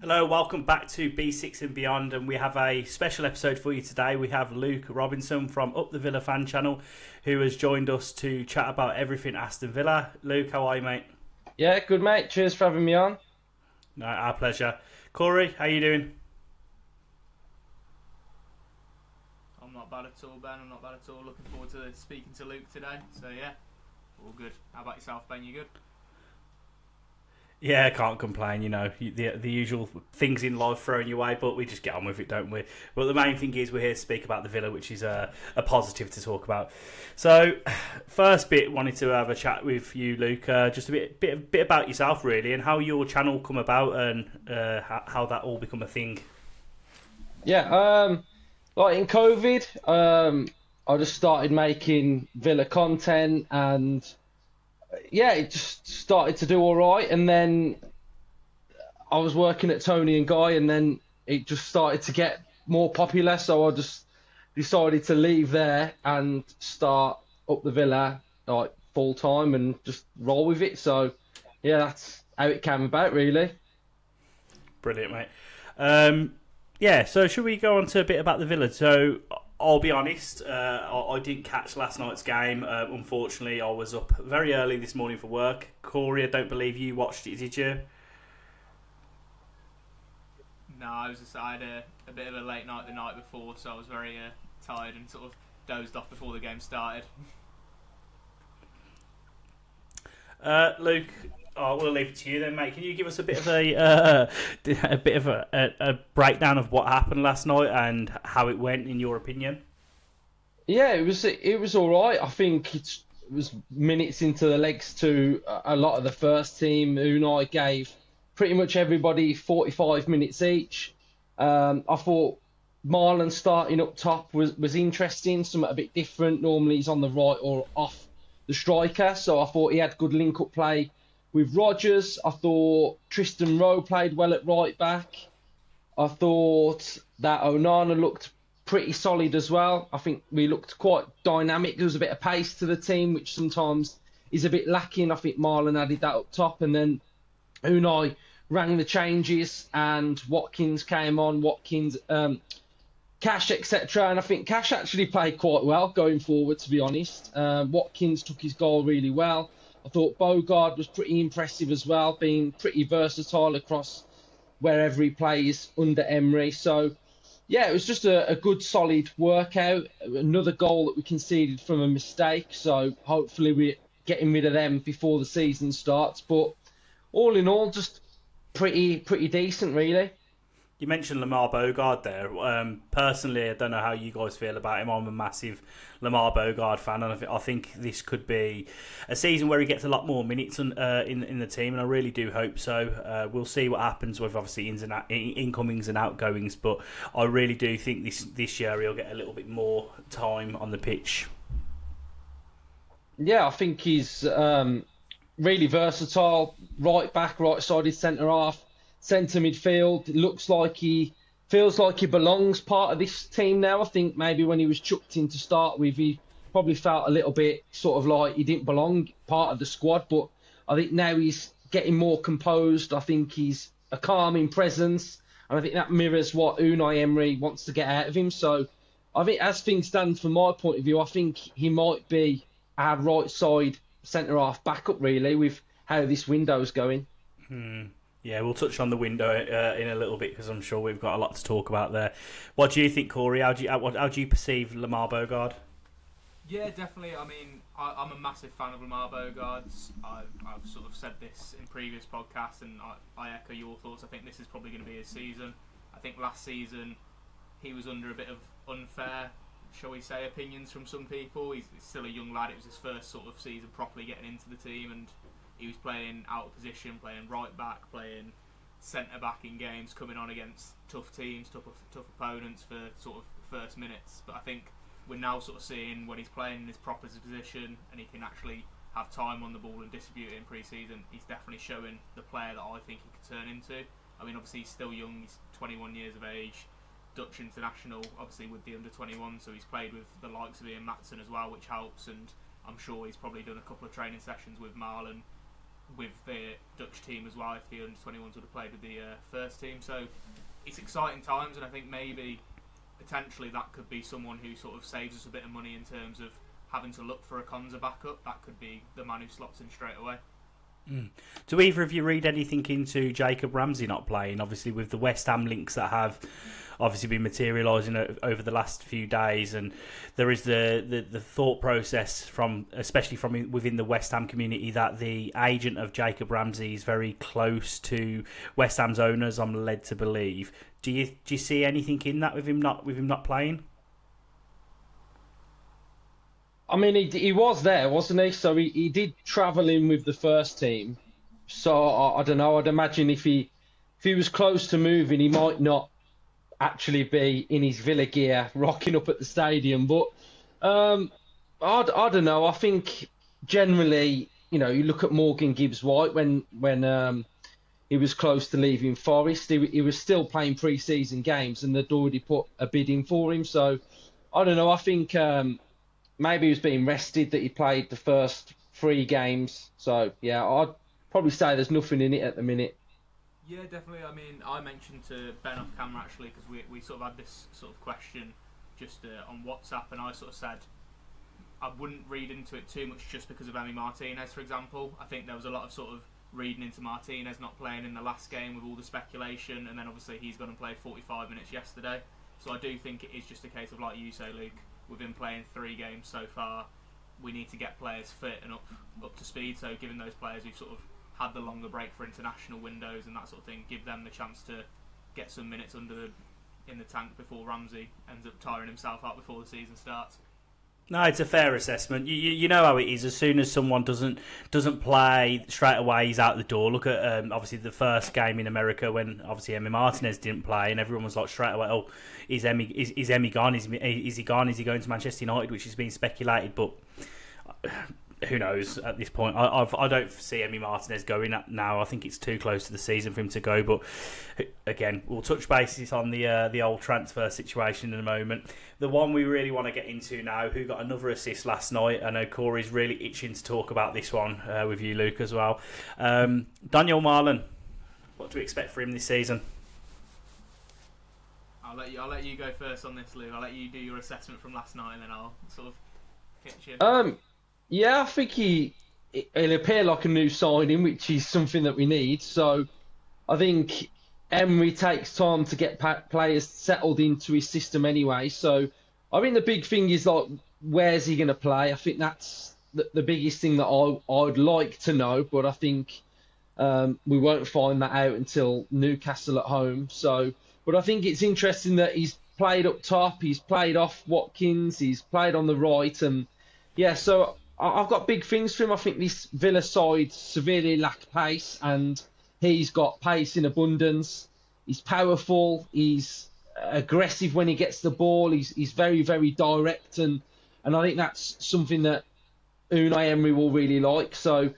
Hello, welcome back to B6 and Beyond, and we have a special episode for you today. We have Luke Robinson from Up the Villa fan channel, who has joined us to chat about everything Aston Villa. Luke, how are you, mate? Yeah, good mate. Cheers for having me on. No, our pleasure. Cory, how you doing? I'm not bad at all, Ben. I'm not bad at all. Looking forward to speaking to Luke today. So yeah, all good. How about yourself, Ben? You good? Yeah, can't complain. The usual things in life throwing you away, but we just get on with it, don't we? But the main thing is we're here to speak about the Villa, which is a positive to talk about. So, first bit, wanted to have a chat with you, Luke. Just a bit about yourself, really, and how your channel come about, and how that all become a thing. Yeah, like in COVID, I just started making Villa content, and yeah, it just started to do all right. And then I was working at Tony and Guy, and then it just started to get more popular. So I just decided to leave there and start Up the Villa like full time and just roll with it. So yeah, that's how it came about, really. Brilliant, mate. Yeah, so should we go on to a bit about the Villa? So I'll be honest, I didn't catch last night's game. Unfortunately, I was up very early this morning for work. Cory, I don't believe you watched it, did you? No, I had a bit of a late night the night before, so I was very tired and sort of dozed off before the game started. Luke, we'll leave it to you then, mate. Can you give us a bit of a breakdown of what happened last night and how it went, in your opinion? Yeah, it was all right. I think it was minutes into the legs to a lot of the first team. Unai gave pretty much everybody 45 minutes each. I thought Marlon starting up top was interesting, something a bit different. Normally he's on the right or off the striker, so I thought he had good link-up play with Rodgers. I thought Tristan Rowe played well at right back. I thought that Onana looked pretty solid as well. I think we looked quite dynamic. There was a bit of pace to the team, which sometimes is a bit lacking. I think Marlon added that up top, and then Unai rang the changes, and Watkins came on. Cash, etc. And I think Cash actually played quite well going forward, to be honest. Watkins took his goal really well. I thought Bogard was pretty impressive as well, being pretty versatile across wherever he plays under Emery. So, yeah, it was just a good, solid workout. Another goal that we conceded from a mistake. So, hopefully, we're getting rid of them before the season starts. But all in all, just pretty decent, really. You mentioned Lamar Bogard there. Personally, I don't know how you guys feel about him. I'm a massive Lamar Bogard fan, and I think this could be a season where he gets a lot more minutes in the team, and I really do hope so. We'll see what happens with obviously incomings and outgoings, but I really do think this year he'll get a little bit more time on the pitch. Yeah, I think he's really versatile. Right back, right-sided centre half, centre midfield. It looks like he feels like he belongs part of this team now. I think maybe when he was chucked in to start with, he probably felt a little bit sort of like he didn't belong part of the squad. But I think now he's getting more composed. I think he's a calming presence, and I think that mirrors what Unai Emery wants to get out of him. So I think as things stand from my point of view, I think he might be our right side centre half backup really with how this window's going. Yeah, we'll touch on the window in a little bit because I'm sure we've got a lot to talk about there. What do you think, Cory? How do you perceive Lamar Bogard? Yeah, definitely. I mean, I'm a massive fan of Lamar Bogard's. I've sort of said this in previous podcasts, and I echo your thoughts. I think this is probably going to be his season. I think last season he was under a bit of unfair, shall we say, opinions from some people. He's still a young lad. It was his first sort of season properly getting into the team, and he was playing out of position, playing right back, playing centre back in games, coming on against tough teams, tough opponents for sort of first minutes. But I think we're now sort of seeing when he's playing in his proper position and he can actually have time on the ball and distribute it in pre-season, he's definitely showing the player that I think he could turn into. I mean, obviously he's still young, he's 21 years of age, Dutch international, obviously with the under-21, so he's played with the likes of Ian Maatsen as well, which helps, and I'm sure he's probably done a couple of training sessions with Marlon with the Dutch team as well, if the under-21s would have played with the first team. So it's exciting times, and I think maybe potentially that could be someone who sort of saves us a bit of money in terms of having to look for a Konza backup. That could be the man who slots in straight away. Do either of you read anything into Jacob Ramsey not playing? Obviously, with the West Ham links that have obviously been materialising over the last few days, and there is the thought process especially from within the West Ham community, that the agent of Jacob Ramsey is very close to West Ham's owners, I'm led to believe. Do you see anything in that with him not playing? I mean, he was there, wasn't he? So he did travel in with the first team. So I don't know. I'd imagine if he was close to moving, he might not actually be in his Villa gear rocking up at the stadium. But I don't know. I think generally, you look at Morgan Gibbs-White when he was close to leaving Forest. He was still playing pre-season games, and they'd already put a bid in for him. So I don't know. I think maybe he was being rested that he played the first 3 games. So yeah, I'd probably say there's nothing in it at the minute. Yeah, definitely. I mean, I mentioned to Ben off camera actually, because we sort of had this sort of question just on WhatsApp, and I sort of said I wouldn't read into it too much just because of Emi Martinez, for example. I think there was a lot of sort of reading into Martinez not playing in the last game with all the speculation, and then obviously he's gone and played 45 minutes yesterday. So I do think it is just a case of, like you say, Luke, we've been playing 3 games so far. We need to get players fit and up to speed. So giving those players who've sort of had the longer break for international windows and that sort of thing, give them the chance to get some minutes in the tank before Ramsey ends up tiring himself out before the season starts. No, it's a fair assessment. You know how it is. As soon as someone doesn't play straight away, he's out the door. Look at obviously the first game in America when obviously Emi Martinez didn't play, and everyone was like straight away, "Oh, is Emi gone? Is he gone? Is he going to Manchester United?" Which has been speculated, but who knows at this point. I don't see Emi Martinez going now. I think it's too close to the season for him to go. But again, we'll touch bases on the old transfer situation in a moment. The one we really want to get into now, who got another assist last night. I know Corey's really itching to talk about this one with you, Luke, as well. Daniel Marlon, what do we expect for him this season? I'll let you go first on this, Luke. I'll let you do your assessment from last night, and then I'll sort of pitch in. Yeah, I think he'll appear like a new signing, which is something that we need. So I think Emery takes time to get players settled into his system anyway. So I think the big thing is, like, where's he going to play? I think that's the biggest thing that I'd like to know, but I think we won't find that out until Newcastle at home. But I think it's interesting that he's played up top, he's played off Watkins, he's played on the right, and yeah, so I've got big things for him. I think this Villa side severely lack pace, and he's got pace in abundance. He's powerful. He's aggressive when he gets the ball. He's very, very direct, and I think that's something that Unai Emery will really like. So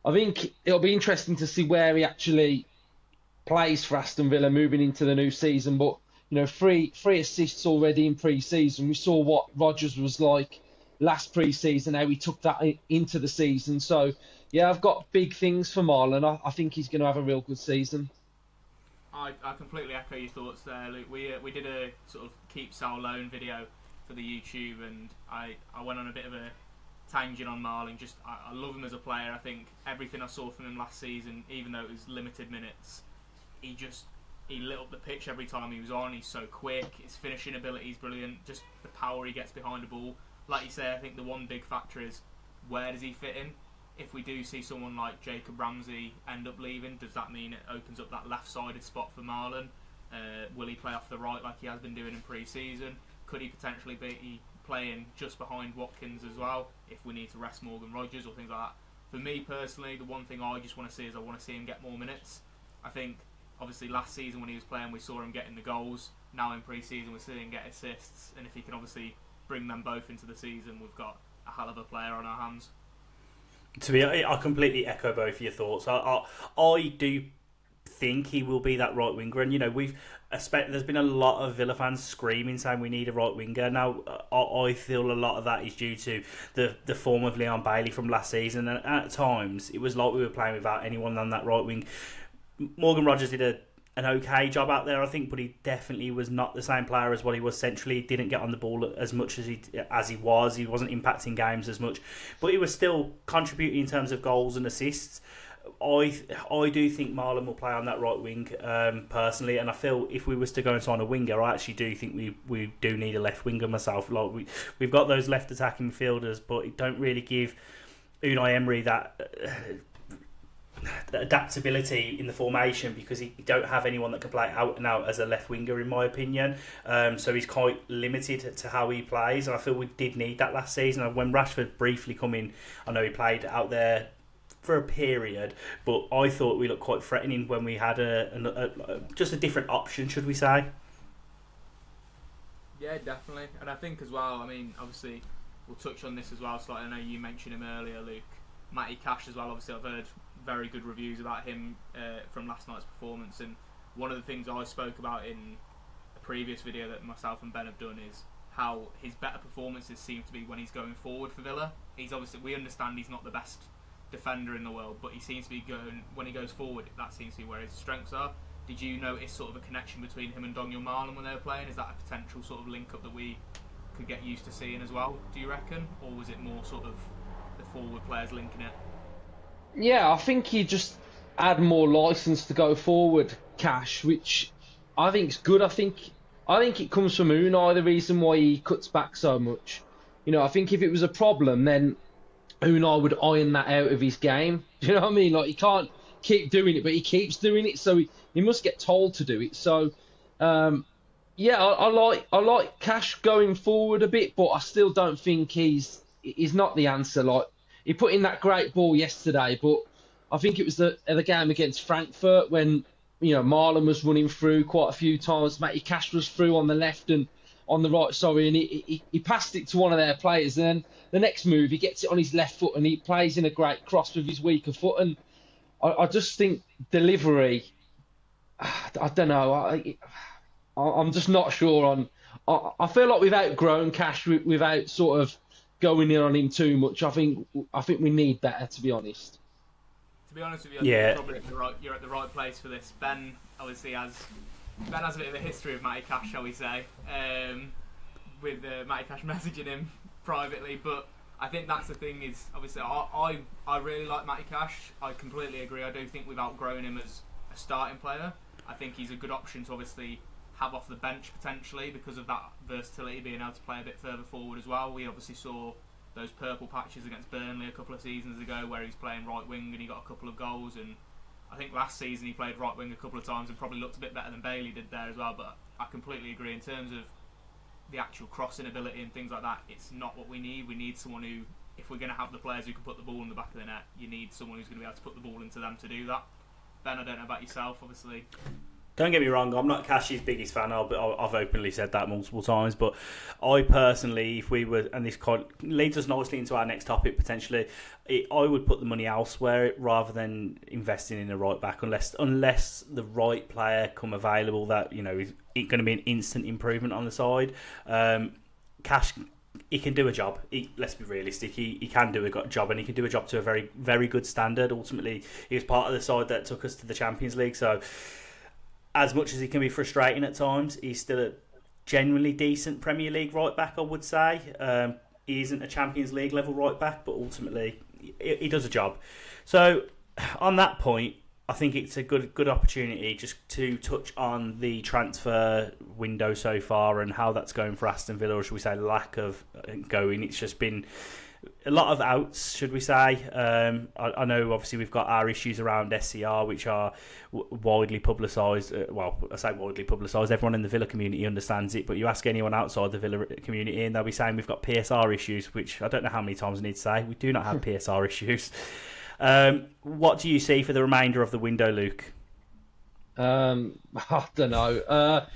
I think it'll be interesting to see where he actually plays for Aston Villa moving into the new season. But 3 assists already in pre-season. We saw what Rodgers was like last pre-season, how he took that into the season. So yeah, I've got big things for Marlon. I think he's going to have a real good season. I completely echo your thoughts there, Luke. We did a sort of keep Sal loan video for the YouTube, and I went on a bit of a tangent on Marlon. Just I love him as a player. I think everything I saw from him last season, even though it was limited minutes, he lit up the pitch every time he was on. He's so quick. His finishing ability is brilliant. Just the power he gets behind the ball. Like you say, I think the one big factor is, where does he fit in? If we do see someone like Jacob Ramsey end up leaving, does that mean it opens up that left-sided spot for Marlon? Will he play off the right like he has been doing in pre-season? Could he potentially be playing just behind Watkins as well, if we need to rest Morgan Rodgers or things like that? For me personally, the one thing I just want to see is I want to see him get more minutes. I think, obviously, last season when he was playing, we saw him getting the goals. Now in pre-season, we're seeing him get assists. And if he can obviously bring them both into the season, we've got a hell of a player on our hands. I completely echo both of your thoughts. I do think he will be that right winger. And there's been a lot of Villa fans screaming saying we need a right winger. Now I feel a lot of that is due to the form of Leon Bailey from last season, and at times it was like we were playing without anyone on that right wing. Morgan Rogers did an okay job out there, I think, but he definitely was not the same player as what he was centrally. He didn't get on the ball as much as he was. He wasn't impacting games as much, but he was still contributing in terms of goals and assists. I do think Marlon will play on that right wing, personally, and I feel if we was to go and sign a winger, I actually do think we do need a left winger myself. Like we've got those left attacking midfielders, but it don't really give Unai Emery that adaptability in the formation, because he don't have anyone that can play out and out as a left winger, in my opinion. So he's quite limited to how he plays, and I feel we did need that last season. And when Rashford briefly come in, I know he played out there for a period, but I thought we looked quite threatening when we had just a different option, should we say? Yeah, definitely. And I think as well, I mean, obviously we'll touch on this as well slightly. I know you mentioned him earlier, Luke. Matty Cash as well, obviously I've heard very good reviews about him from last night's performance, and one of the things I spoke about in a previous video that myself and Ben have done is how his better performances seem to be when he's going forward for Villa. He's obviously, we understand he's not the best defender in the world, but he seems to be going, when he goes forward, that seems to be where his strengths are. Did you notice sort of a connection between him and Daniel Marlon when they were playing? Is that a potential sort of link up that we could get used to seeing as well, do you reckon? Or was it more sort of the forward players linking it? Yeah, I think he just had more license to go forward, Cash, which I think is good. I think it comes from Unai, the reason why he cuts back so much. I think if it was a problem, then Unai would iron that out of his game. Do you know what I mean? Like, he can't keep doing it, but he keeps doing it, so he must get told to do it. So, yeah, I like Cash going forward a bit, but I still don't think he's not the answer. Like, he put in that great ball yesterday, but I think it was the game against Frankfurt when Marlon was running through quite a few times. Matty Cash was through on the left and on the right, and he passed it to one of their players. And then the next move, he gets it on his left foot and he plays in a great cross with his weaker foot. And I just think delivery, I don't know. I'm just not sure on. I feel like we've outgrown Cash without sort of going in on him too much. I think we need better, to be honest. To be honest with you, I think you're at the right place for this. Ben obviously has a bit of a history of Matty Cash, shall we say, with Matty Cash messaging him privately. But I think that's the thing is, obviously, I really like Matty Cash. I completely agree. I do think we've outgrown him as a starting player. I think he's a good option to obviously have off the bench potentially because of that versatility, being able to play a bit further forward as well. We obviously saw those purple patches against Burnley a couple of seasons ago where he's playing right wing and he got a couple of goals, and I think last season he played right wing a couple of times and probably looked a bit better than Bailey did there as well. But I completely agree in terms of the actual crossing ability and things like that, it's not what we need. We need someone who, if we're going to have the players who can put the ball in the back of the net, you need someone who's going to be able to put the ball into them to do that. Ben, I don't know about yourself, obviously. Don't get me wrong, I'm not Cash's biggest fan. I've openly said that multiple times, but I personally, if we were, and this leads us nicely into our next topic potentially, I would put the money elsewhere rather than investing in a right back, unless the right player come available that is going to be an instant improvement on the side. Cash, he can do a job. Let's be realistic. He can do a job, and he can do a job to a very, very good standard. Ultimately, he was part of the side that took us to the Champions League, so as much as he can be frustrating at times, he's still a genuinely decent Premier League right back, I would say. He isn't a Champions League level right back, but ultimately he does a job. So on that point, I think it's a good opportunity just to touch on the transfer window so far and how that's going for Aston Villa, or should we say lack of going. It's just been a lot of outs, should we say. I know obviously we've got our issues around SCR, which are widely publicised. Well, I say widely publicised, everyone in the Villa community understands it, but you ask anyone outside the Villa community and they'll be saying we've got PSR issues, which I don't know how many times I need to say. We do not have PSR issues. What do you see for the remainder of the window, Luke? I don't know.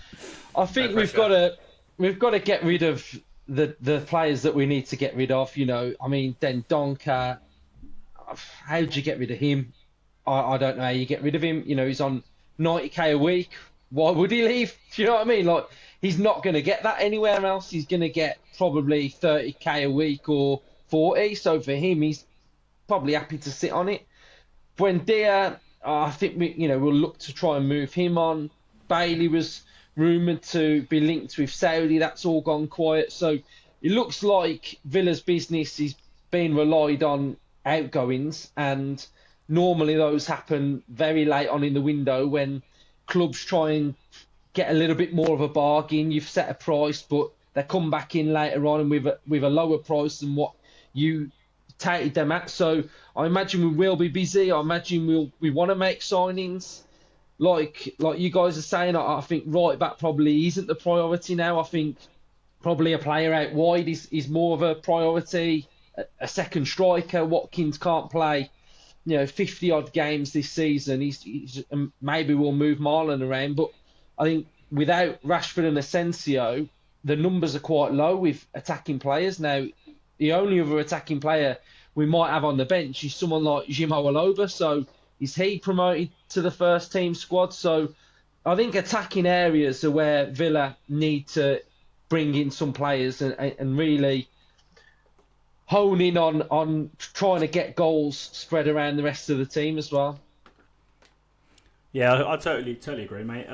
I think we've got to get rid of the players that we need to get rid of. I mean, then Donker, how do you get rid of him? I don't know how you get rid of him. He's on 90k a week, why would he leave? Do you know what I mean? Like, he's not going to get that anywhere else. He's going to get probably 30k a week or 40. So for him, he's probably happy to sit on it. Buendia, I think we'll look to try and move him on. Bailey was rumoured to be linked with Saudi. That's all gone quiet. So it looks like Villa's business is being relied on outgoings, and normally those happen very late on in the window when clubs try and get a little bit more of a bargain. You've set a price, but they come back in later on and with a lower price than what you tated them at. So I imagine we will be busy. I imagine we want to make signings. Like you guys are saying, I think right back probably isn't the priority now. I think probably a player out wide is more of a priority. A second striker. Watkins can't play 50 odd games this season. He's maybe we'll move Marlon around, but I think without Rashford and Asensio, the numbers are quite low with attacking players. Now, the only other attacking player we might have on the bench is someone like Jimo Aloba. So is he promoted to the first team squad? So I think attacking areas are where Villa need to bring in some players and really hone in on trying to get goals spread around the rest of the team as well. Yeah, I totally agree, mate.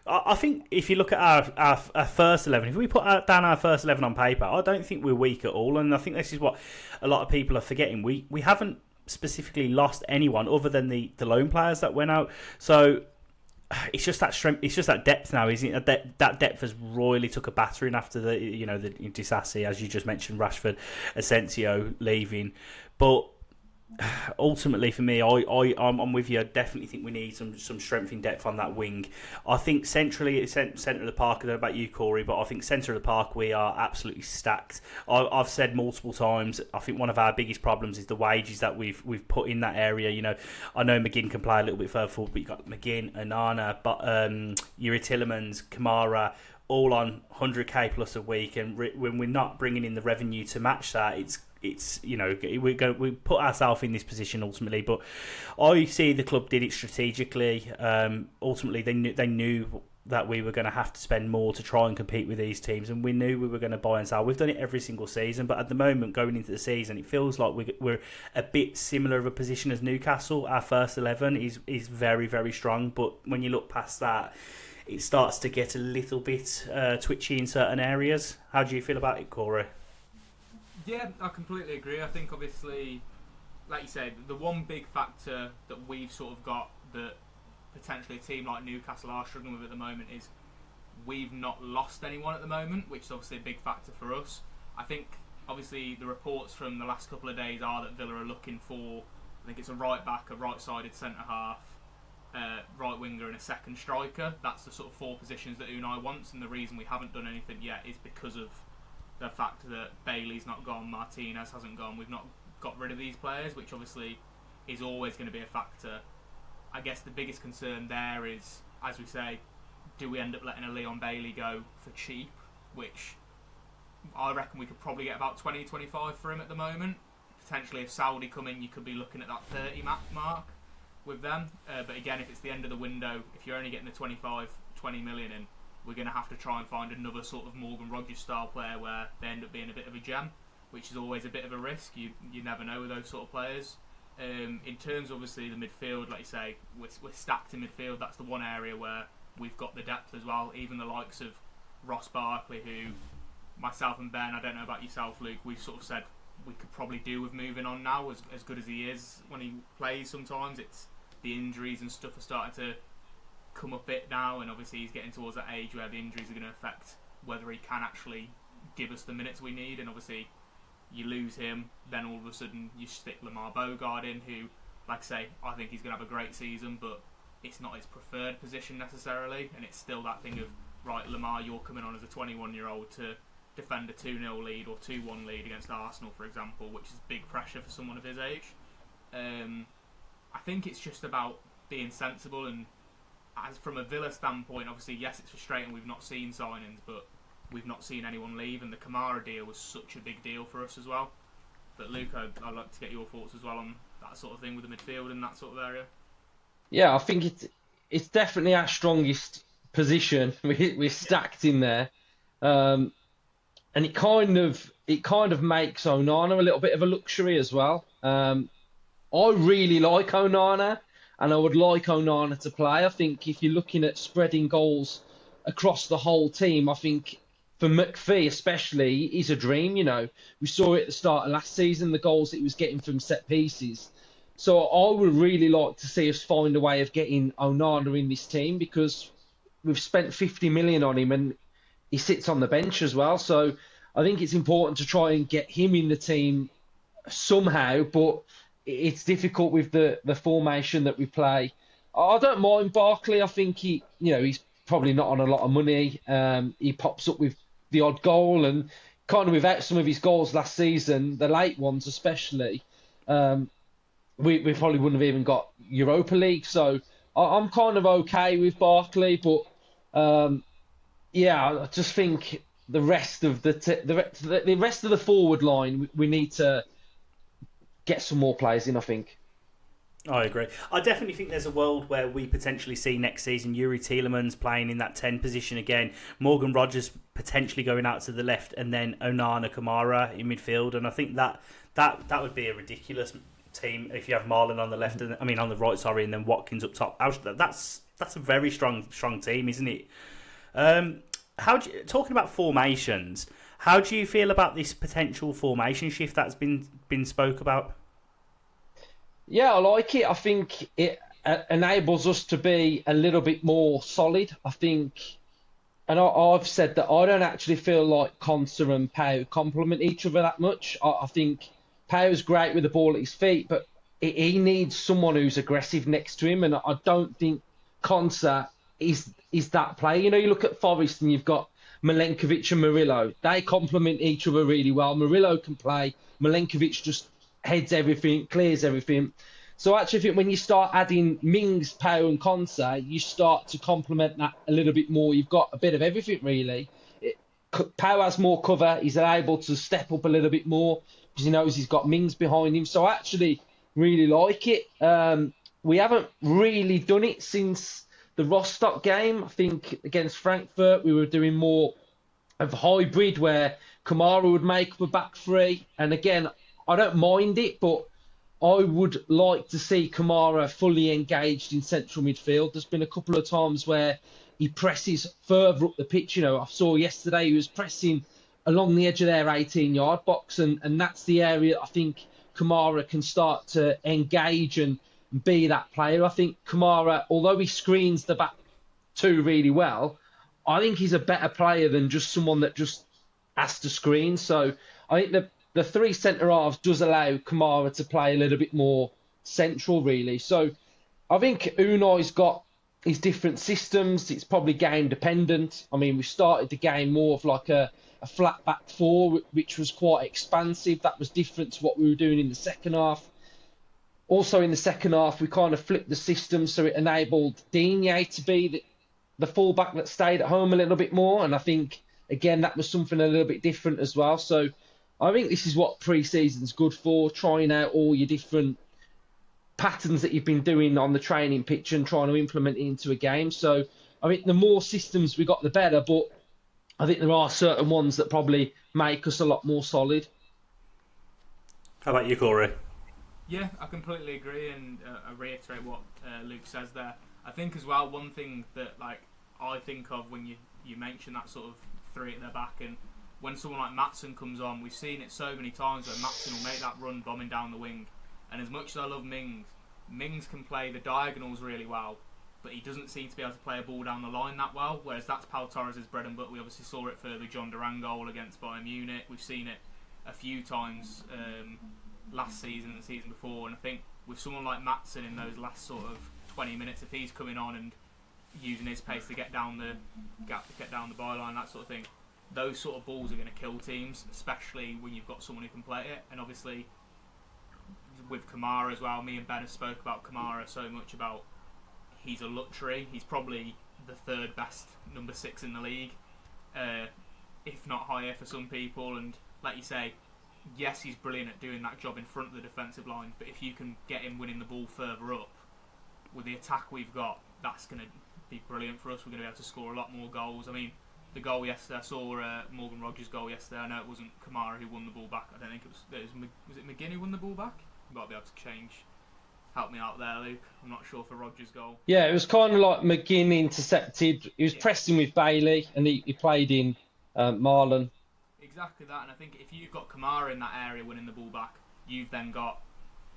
I think if you look at our first 11, if we put down our first 11 on paper, I don't think we're weak at all. And I think this is what a lot of people are forgetting. We haven't specifically lost anyone other than the loan players that went out. So it's just that strength. It's just that depth now, isn't it? That depth has royally took a battering after the Disassi, as you just mentioned, Rashford, Asensio leaving. But ultimately, for me, I'm with you. I definitely think we need some strength in depth on that wing. I think centrally, centre of the park. I don't know about you, Corey, but I think centre of the park we are absolutely stacked. I've said multiple times. I think one of our biggest problems is the wages that we've put in that area. I know McGinn can play a little bit further forward, but you've got McGinn, Onana, but Yuri Tillemans, Kamara, all on 100k plus a week, and when we're not bringing in the revenue to match that, it's we put ourselves in this position ultimately. But I see the club did it strategically. Ultimately, they knew that we were going to have to spend more to try and compete with these teams, and we knew we were going to buy and sell. We've done it every single season, but at the moment, going into the season, it feels like we're a bit similar of a position as Newcastle. Our first 11 is very, very strong, but when you look past that, it starts to get a little bit twitchy in certain areas. How do you feel about it, Corey? Yeah, I completely agree. I think obviously, like you said, the one big factor that we've sort of got that potentially a team like Newcastle are struggling with at the moment is we've not lost anyone at the moment, which is obviously a big factor for us. I think obviously the reports from the last couple of days are that Villa are looking for, I think it's a right back, a right-sided centre-half, right winger and a second striker. That's the sort of four positions that Unai wants, and the reason we haven't done anything yet is because of the fact that Bailey's not gone, Martinez hasn't gone. We've not got rid of these players, which obviously is always going to be a factor. I guess the biggest concern there is, as we say, do we end up letting a Leon Bailey go for cheap, which I reckon we could probably get about 20, 25 for him at the moment. Potentially if Saudi come in, you could be looking at that 30 mark with them. But again, if it's the end of the window, if you're only getting the 25, 20 million in, we're going to have to try and find another sort of Morgan Rogers style player where they end up being a bit of a gem, which is always a bit of a risk. You never know with those sort of players. In terms, obviously, the midfield, like you say, we're stacked in midfield. That's the one area where we've got the depth as well. Even the likes of Ross Barkley, who myself and Ben, I don't know about yourself, Luke, we've sort of said we could probably do with moving on now, as good as he is when he plays sometimes. It's the injuries and stuff are starting to come a bit now, and obviously he's getting towards that age where the injuries are going to affect whether he can actually give us the minutes we need. And obviously you lose him, then all of a sudden you stick Lamar Bogard in, who, like I say, I think he's going to have a great season, but it's not his preferred position necessarily, and it's still that thing of, right, Lamar, you're coming on as a 21-year-old to defend a 2-0 lead or 2-1 lead against Arsenal, for example, which is big pressure for someone of his age. I think it's just about being sensible, and as from a Villa standpoint, obviously, yes, it's frustrating we've not seen signings, but we've not seen anyone leave, and the Kamara deal was such a big deal for us as well. But Luke, I'd like to get your thoughts as well on that sort of thing with the midfield and that sort of area. Yeah, I think it's definitely our strongest position. We're stacked in there, um, and it kind of makes Onana a little bit of a luxury as well. I really like Onana, and I would like Onana to play. I think if you're looking at spreading goals across the whole team, I think for McPhee especially, he's a dream. We saw it at the start of last season, the goals that he was getting from set pieces. So I would really like to see us find a way of getting Onana in this team because we've spent 50 million on him and he sits on the bench as well. So I think it's important to try and get him in the team somehow, but it's difficult with the formation that we play. I don't mind Barkley. I think he's probably not on a lot of money. He pops up with the odd goal, and kind of without some of his goals last season, the late ones especially, we probably wouldn't have even got Europa League. So I'm kind of okay with Barkley, but yeah, I just think the rest of the rest of the forward line, we need to get some more players in, I think. I agree. I definitely think there's a world where we potentially see next season Yuri Tielemans playing in that 10 position again, Morgan Rogers potentially going out to the left, and then Onana Kamara in midfield. And I think that would be a ridiculous team if you have Marlon on the left, on the right, sorry, and then Watkins up top. That's a very strong team, isn't it? Talking about formations, how do you feel about this potential formation shift that's been spoke about? Yeah, I like it. I think it enables us to be a little bit more solid. I think, and I've said that I don't actually feel like Konsa and Pau complement each other that much. I think Pau's great with the ball at his feet, but he needs someone who's aggressive next to him, and I don't think Konsa is that player. You look at Forest and you've got Milenkovic and Murillo. They complement each other really well. Murillo can play. Milenkovic just heads everything, clears everything. So I actually think when you start adding Mings, Pau and Konsa, you start to complement that a little bit more. You've got a bit of everything, really. Pau has more cover. He's able to step up a little bit more because he knows he's got Mings behind him. So I actually really like it. We haven't really done it since the Rostock game. I think against Frankfurt, we were doing more of a hybrid where Kamara would make up a back three. And again, I don't mind it, but I would like to see Kamara fully engaged in central midfield. There's been a couple of times where he presses further up the pitch. I saw yesterday he was pressing along the edge of their 18-yard box, and that's the area I think Kamara can start to engage and be that player. I think Kamara, although he screens the back two really well, I think he's a better player than just someone that just has to screen. So I think the three centre-halves does allow Kamara to play a little bit more central, really. So I think Unai's got his different systems. It's probably game-dependent. We started the game more of like a flat back four, which was quite expansive. That was different to what we were doing in the second half. Also in the second half, we kind of flipped the system, so it enabled Digne to be the fullback that stayed at home a little bit more. And I think, again, that was something a little bit different as well. So I think this is what pre-season's good for, trying out all your different patterns that you've been doing on the training pitch and trying to implement it into a game. So I think the more systems we got, the better. But I think there are certain ones that probably make us a lot more solid. How about you, Corey? Yeah, I completely agree, and I reiterate what Luke says there. I think as well, one thing that I think of when you mention that sort of three at their back, and when someone like Maatsen comes on, we've seen it so many times where Maatsen will make that run bombing down the wing. And as much as I love Mings can play the diagonals really well, but he doesn't seem to be able to play a ball down the line that well, whereas that's Pau Torres' bread and butter. We obviously saw it for the John Duran goal against Bayern Munich. We've seen it a few times last season and the season before, and I think with someone like Maatsen in those last sort of 20 minutes, if he's coming on and using his pace to get down the byline, that sort of thing, those sort of balls are going to kill teams, especially when you've got someone who can play it. And obviously with Kamara as well, me and Ben have spoke about Kamara so much about he's a luxury. He's probably the third best number 6 in the league, if not higher for some people. And like you say, yes, he's brilliant at doing that job in front of the defensive line, but if you can get him winning the ball further up, with the attack we've got, that's going to be brilliant for us. We're going to be able to score a lot more goals. I mean, the goal yesterday, I saw Morgan Rogers' goal yesterday. I know it wasn't Kamara who won the ball back. I don't think it was it McGinn who won the ball back? You might be able to help me out there, Luke. I'm not sure for Rogers' goal. Yeah, it was kind of like McGinn intercepted. He was pressing with Bailey, and he played in Marlon. Exactly that, and I think if you've got Kamara in that area winning the ball back, you've then got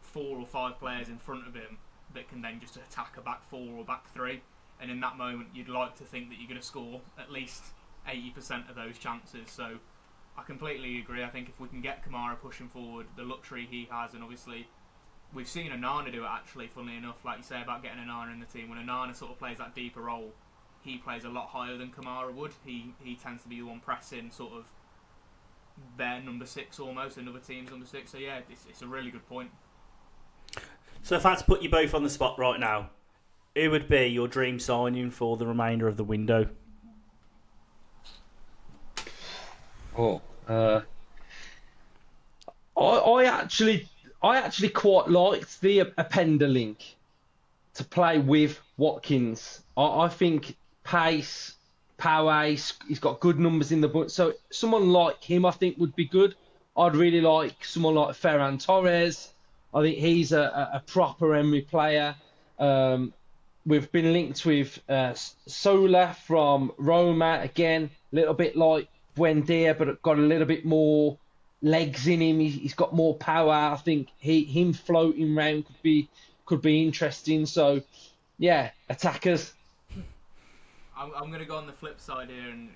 4 or 5 players in front of him that can then just attack a back 4 or back 3, and in that moment you'd like to think that you're going to score at least 80% of those chances. So I completely agree. I think if we can get Kamara pushing forward, the luxury he has, and obviously we've seen Onana do it actually, funnily enough, like you say about getting Onana in the team. When Onana sort of plays that deeper role, he plays a lot higher than Kamara would. He tends to be the one pressing sort of their number 6 almost, another team's number 6. So yeah, it's a really good point. So if I had to put you both on the spot right now, who would be your dream signing for the remainder of the window? I actually quite liked the Appender link to play with Watkins. I think pace, power, he's got good numbers in the book. So someone like him, I think, would be good. I'd really like someone like Ferran Torres. I think he's a proper Emery player. We've been linked with Sola from Roma, again, a little bit like Buendia, but got a little bit more legs in him. He's got more power. I think him floating around could be interesting. So, yeah, attackers. I'm going to go on the flip side here, and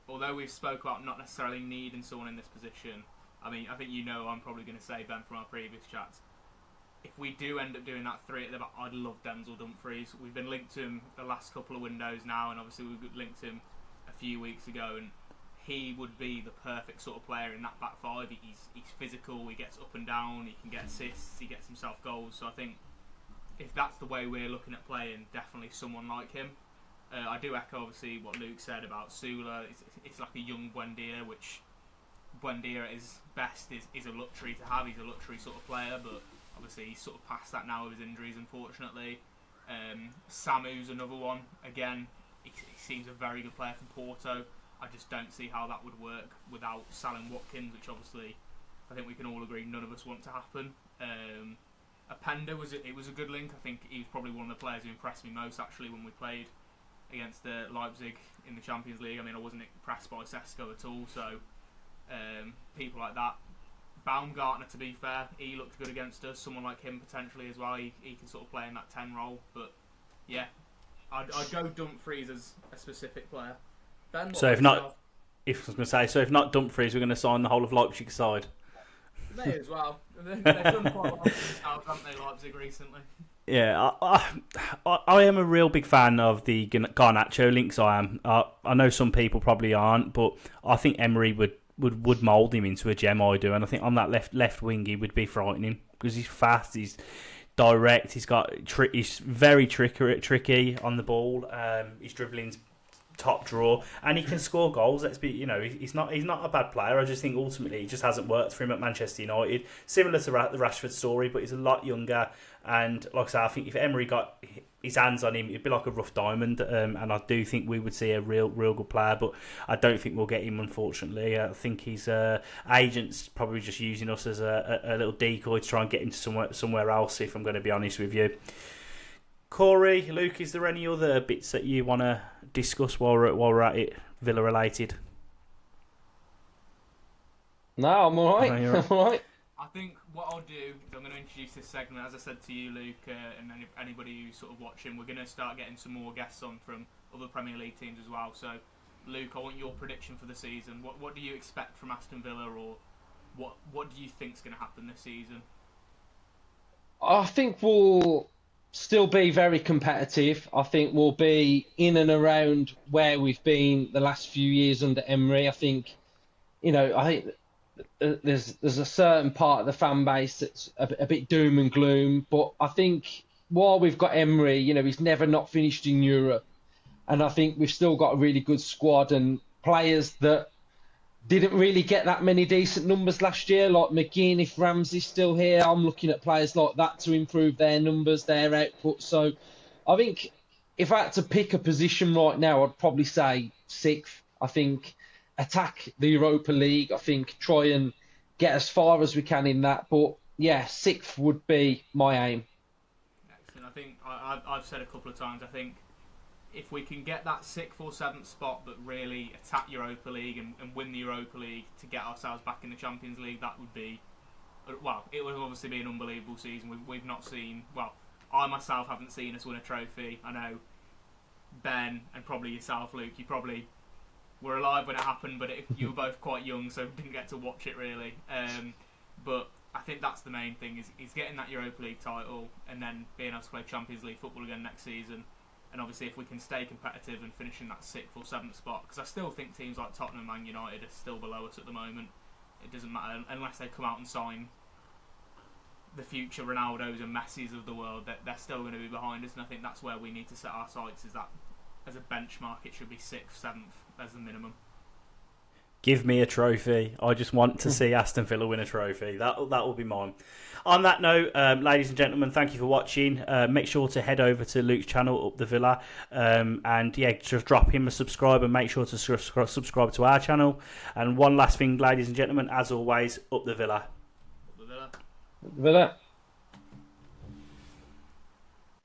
although we've spoke about not necessarily needing someone in this position, I mean, I think I'm probably going to say Ben from our previous chats. If we do end up doing that 3 at the back, I'd love Denzel Dumfries. We've been linked to him the last couple of windows now, and obviously we linked to him a few weeks ago, and he would be the perfect sort of player in that back 5. He's physical, he gets up and down, he can get assists, he gets himself goals. So I think if that's the way we're looking at playing, definitely someone like him. I do echo obviously what Luke said about Sula. It's like a young Buendia, which Buendia at his best is a luxury to have. He's a luxury sort of player, but obviously he's sort of past that now with his injuries, unfortunately. Samu's another one. Again, he seems a very good player from Porto. I just don't see how that would work without Salem Watkins, which obviously I think we can all agree none of us want to happen. Appender was a good link. I think he was probably one of the players who impressed me most actually when we played against Leipzig in the Champions League. I mean, I wasn't impressed by Sesko at all. So people like that. Baumgartner, to be fair, he looked good against us. Someone like him potentially as well. He can sort of play in that 10 role. But yeah, I'd go Dumfries as a specific player. Ben, so if not Dumfries, we're going to sign the whole of Leipzig side. May as well. They've done quite well themselves, haven't they, Leipzig recently? Yeah, I am a real big fan of the Garnacho links. I am. I know some people probably aren't, but I think Emery would mould him into a gem. I do, and I think on that left wing he would be frightening because he's fast, he's direct, he's very tricky on the ball. His dribbling's top draw, and he can score goals. He's not a bad player. I just think ultimately it just hasn't worked for him at Manchester United. Similar to the Rashford story, but he's a lot younger. And like I say, I think if Emery got his hands on him, it'd be like a rough diamond. And I do think we would see a real good player, but I don't think we'll get him, unfortunately. I think his agent's probably just using us as a little decoy to try and get him to somewhere else, if I'm going to be honest with you. Corey, Luke, is there any other bits that you want to discuss while we're at it, Villa related? No, I'm all right. I'm all right. I think what I'll do is I'm going to introduce this segment, as I said to you, Luke, and anybody who's sort of watching. We're going to start getting some more guests on from other Premier League teams as well. So, Luke, I want your prediction for the season. What do you expect from Aston Villa, or what do you think's going to happen this season? I think we'll still be very competitive. I think we'll be in and around where we've been the last few years under Emery. I think there's a certain part of the fan base that's a bit doom and gloom, but I think while we've got Emery, he's never not finished in Europe, and I think we've still got a really good squad and players that didn't really get that many decent numbers last year, like McGinn. If Ramsey's still here, I'm looking at players like that to improve their numbers, their output. So I think if I had to pick a position right now, I'd probably say 6th. I think attack the Europa League. I think try and get as far as we can in that. But yeah, 6th would be my aim. Excellent. I think I've said a couple of times, I think if we can get that 6th or 7th spot, but really attack Europa League and win the Europa League to get ourselves back in the Champions League, that would be, well, it would obviously be an unbelievable season. We've not seen, well, I myself haven't seen us win a trophy. I know Ben and probably yourself, Luke, you probably were alive when it happened, but you were both quite young, so didn't get to watch it really. But I think that's the main thing, is getting that Europa League title and then being able to play Champions League football again next season. And obviously if we can stay competitive and finish in that 6th or 7th spot, because I still think teams like Tottenham and Man United are still below us at the moment. It doesn't matter, unless they come out and sign the future Ronaldos and Messis of the world, that they're still going to be behind us. And I think that's where we need to set our sights, is that as a benchmark it should be 6th, 7th as the minimum. Give me a trophy. I just want to see Aston Villa win a trophy. That will be mine. On that note, ladies and gentlemen, thank you for watching. Make sure to head over to Luke's channel, Up the Villa, and yeah, just drop him a subscribe and make sure to subscribe to our channel. And one last thing, ladies and gentlemen, as always, Up the Villa. Up the Villa. Villa.